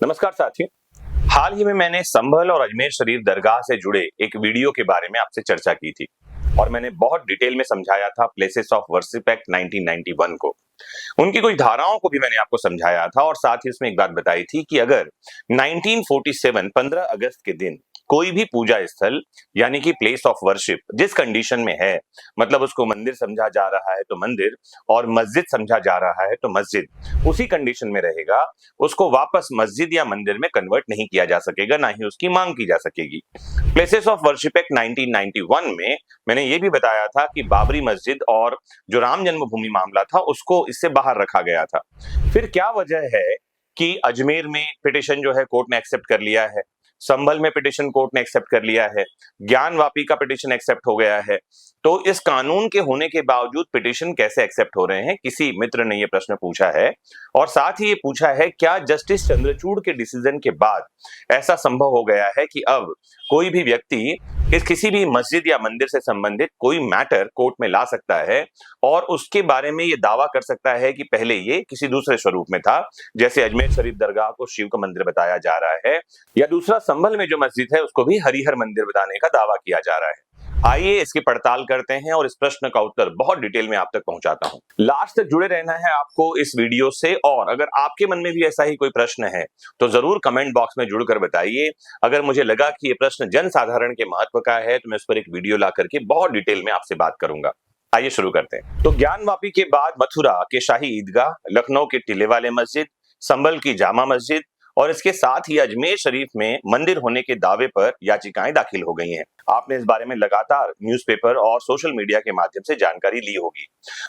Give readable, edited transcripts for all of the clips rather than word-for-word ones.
नमस्कार साथियों। हाल ही में मैंने संभल और अजमेर शरीफ दरगाह से जुड़े एक वीडियो के बारे में आपसे चर्चा की थी और मैंने बहुत डिटेल में समझाया था प्लेसेस ऑफ वर्शिप एक्ट 1991 को। उनकी कुछ धाराओं को भी मैंने आपको समझाया था और साथ ही उसमें एक बात बताई थी कि अगर 1947 15 अगस्त के दिन कोई भी पूजा स्थल यानी कि प्लेस ऑफ वर्शिप जिस कंडीशन में है, मतलब उसको मंदिर समझा जा रहा है तो मंदिर और मस्जिद समझा जा रहा है तो मस्जिद, उसी कंडीशन में रहेगा, उसको वापस मस्जिद या मंदिर में कन्वर्ट नहीं किया जा सकेगा, ना ही उसकी मांग की जा सकेगी। प्लेसेस ऑफ वर्शिप एक्ट 1991 में मैंने ये भी बताया था कि बाबरी मस्जिद और जो राम जन्मभूमि मामला था उसको इससे बाहर रखा गया था। फिर क्या वजह है कि अजमेर में पिटिशन जो है कोर्ट ने एक्सेप्ट कर लिया है, संभल में पिटिशन कोर्ट ने एक्सेप्ट कर लिया है, ज्ञानवापी का पिटिशन एक्सेप्ट हो गया है, तो इस कानून के होने के बावजूद पिटिशन कैसे एक्सेप्ट हो रहे हैं, किसी मित्र ने यह प्रश्न पूछा है। और साथ ही ये पूछा है क्या जस्टिस चंद्रचूड़ के डिसीजन के बाद ऐसा संभव हो गया है कि अब कोई भी व्यक्ति इस किसी भी मस्जिद या मंदिर से संबंधित कोई मैटर कोर्ट में ला सकता है और उसके बारे में ये दावा कर सकता है कि पहले ये किसी दूसरे स्वरूप में था, जैसे अजमेर शरीफ दरगाह को शिव का मंदिर बताया जा रहा है, या दूसरा संभल में जो मस्जिद है उसको भी हरिहर मंदिर बताने का दावा किया जा रहा है। आइए इसकी पड़ताल करते हैं और इस प्रश्न का उत्तर बहुत डिटेल में आप तक पहुंचाता हूं। लास्ट तक जुड़े रहना है आपको इस वीडियो से, और अगर आपके मन में भी ऐसा ही कोई प्रश्न है तो जरूर कमेंट बॉक्स में जुड़कर बताइए। अगर मुझे लगा कि ये प्रश्न जन साधारण के महत्व का है तो मैं उस पर एक वीडियो ला करके बहुत डिटेल में आपसे बात करूंगा। आइए शुरू करते हैं। तो ज्ञानवापी के बाद मथुरा के शाही ईदगाह, लखनऊ के टीले वाले मस्जिद, संभल की जामा मस्जिद और इसके साथ ही अजमेर शरीफ में मंदिर होने के दावे पर याचिकाएं दाखिल हो गई हैं। आपने इस बारे में लगातार न्यूज़पेपर और सोशल मीडिया के माध्यम से जानकारी ली होगी।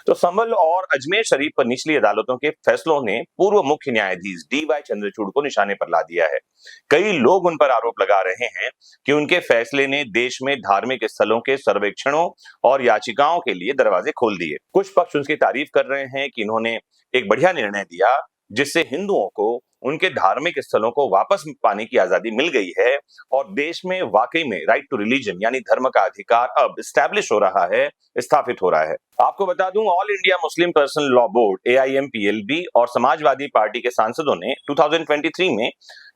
तो संभल और अजमेर शरीफ पर निचली अदालतों के फैसलों ने पूर्व मुख्य न्यायाधीश DY चंद्रचूड़ को निशाने पर ला दिया है। कई लोग उन पर आरोप लगा रहे हैं कि उनके फैसले ने देश में धार्मिक स्थलों के सर्वेक्षणों और याचिकाओं के लिए दरवाजे खोल दिए। कुछ पक्ष उनकी तारीफ कर रहे हैं कि इन्होंने एक बढ़िया निर्णय दिया जिससे हिंदुओं को उनके धार्मिक स्थलों को वापस पाने की आजादी मिल गई है और देश में वाकई में राइट टू रिलीजन यानी धर्म का अधिकार अब स्टैब्लिश हो रहा है, स्थापित हो रहा है। आपको बता दूं, all India Muslim personal law board AIMPLB और समाजवादी पार्टी के सांसदों ने 2023 में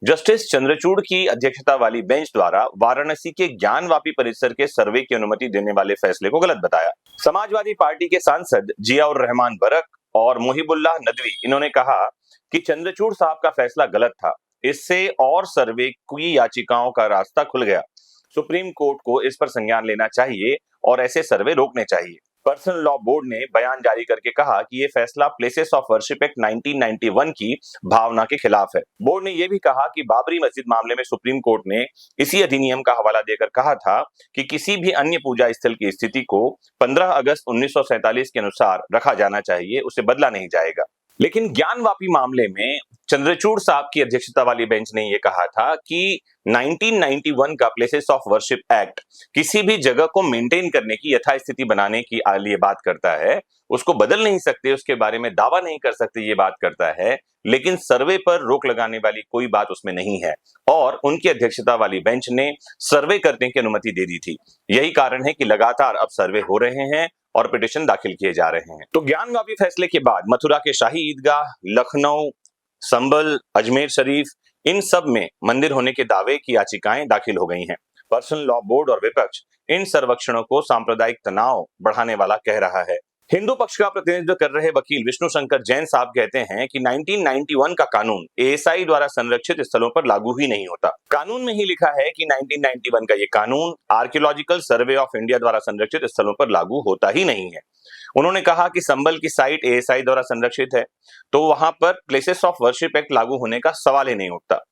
जस्टिस चंद्रचूड़ की अध्यक्षता वाली बेंच द्वारा वाराणसी के ज्ञानवापी परिसर के सर्वे की अनुमति देने वाले फैसले को गलत बताया। समाजवादी पार्टी के सांसद जियाउर रहमान बरक और मुहिबुल्लाह नदवी, इन्होंने कहा कि चंद्रचूड़ साहब का फैसला गलत था, इससे और सर्वे की याचिकाओं का रास्ता खुल गया। सुप्रीम कोर्ट को इस पर संज्ञान लेना चाहिए और ऐसे सर्वे रोकने चाहिए। पर्सनल लॉ बोर्ड ने बयान जारी करके कहा कि यह फैसला प्लेसेस ऑफ वर्शिप एक्ट 1991 की भावना के खिलाफ है। बोर्ड ने यह भी कहा कि बाबरी मस्जिद मामले में सुप्रीम कोर्ट ने इसी अधिनियम का हवाला देकर कहा था कि किसी भी अन्य पूजा स्थल की स्थिति को 15 अगस्त 1947 के अनुसार रखा जाना चाहिए, उसे बदला नहीं जाएगा। लेकिन ज्ञानवापी मामले में चंद्रचूड़ साहब की अध्यक्षता वाली बेंच ने यह कहा था कि 1991 का प्लेसेस ऑफ वर्शिप एक्ट किसी भी जगह को मेंटेन करने की, यथास्थिति बनाने की लिए बात करता है, उसको बदल नहीं सकते, उसके बारे में दावा नहीं कर सकते, ये बात करता है, लेकिन सर्वे पर रोक लगाने वाली कोई बात उसमें नहीं है और उनकी अध्यक्षता वाली बेंच ने सर्वे करने की अनुमति दे दी थी। यही कारण है कि लगातार अब सर्वे हो रहे हैं और पिटिशन दाखिल किए जा रहे हैं। तो ज्ञानवापी फैसले के बाद मथुरा के शाही ईदगाह, लखनऊ, संभल, अजमेर शरीफ, इन सब में मंदिर होने के दावे की याचिकाएं दाखिल हो गई हैं। पर्सनल लॉ बोर्ड और विपक्ष इन सर्वेक्षणों को सांप्रदायिक तनाव बढ़ाने वाला कह रहा है। हिंदू पक्ष का प्रतिनिधित्व कर रहे वकील विष्णु शंकर जैन साहब कहते हैं कि 1991 का कानून ASI द्वारा संरक्षित स्थलों पर लागू ही नहीं होता। कानून में ही लिखा है कि 1991 का ये कानून आर्कियोलॉजिकल सर्वे ऑफ इंडिया द्वारा संरक्षित स्थलों पर लागू होता ही नहीं है। उन्होंने कहा कि संभल की साइट ASI द्वारा संरक्षित है तो वहां पर प्लेसेस ऑफ वर्शिप एक्ट लागू होने का सवाल ही नहीं उठता।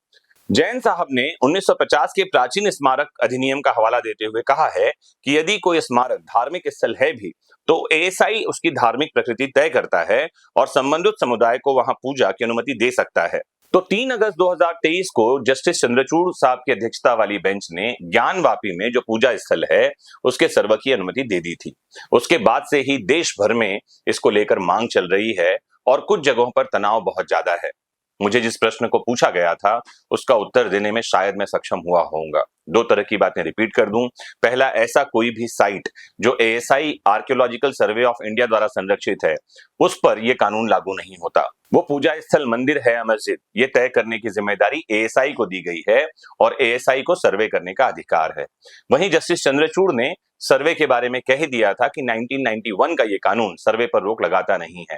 जैन साहब ने 1950 के प्राचीन स्मारक अधिनियम का हवाला देते हुए कहा है कि यदि कोई स्मारक धार्मिक स्थल है भी तो ASI उसकी धार्मिक प्रकृति तय करता है और संबंधित समुदाय को वहां पूजा की अनुमति दे सकता है। तो 3 अगस्त 2023 को जस्टिस चंद्रचूड़ साहब की अध्यक्षता वाली बेंच ने ज्ञानवापी में जो पूजा स्थल है उसके सर्वे की अनुमति दे दी थी। उसके बाद से ही देश भर में इसको लेकर मांग चल रही है और कुछ जगहों पर तनाव बहुत ज्यादा है। मुझे जिस प्रश्न को पूछा गया था उसका उत्तर देने में शायद मैं सक्षम हुआ होऊंगा। दो तरह की बातें रिपीट कर दूं। पहला, ऐसा कोई भी साइट जो ASI archaeological survey of India द्वारा संरक्षित है, उस पर यह कानून लागू नहीं होता। वो पूजा स्थल मंदिर है या मस्जिद, ये तय करने की जिम्मेदारी एएसआई को दी गई है और एएसआई को सर्वे करने का अधिकार है। वहीं जस्टिस चंद्रचूड़ ने सर्वे के बारे में कह दिया था कि 1991 का ये कानून सर्वे पर रोक लगाता नहीं है।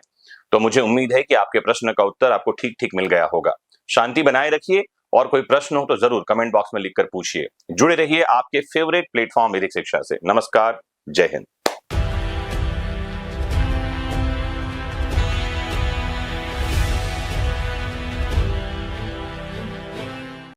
तो मुझे उम्मीद है कि आपके प्रश्न का उत्तर आपको ठीक ठीक मिल गया होगा। शांति बनाए रखिए और कोई प्रश्न हो तो जरूर कमेंट बॉक्स में लिखकर पूछिए। जुड़े रहिए आपके फेवरेट प्लेटफॉर्म वैदिक शिक्षा से। नमस्कार, जय हिंद।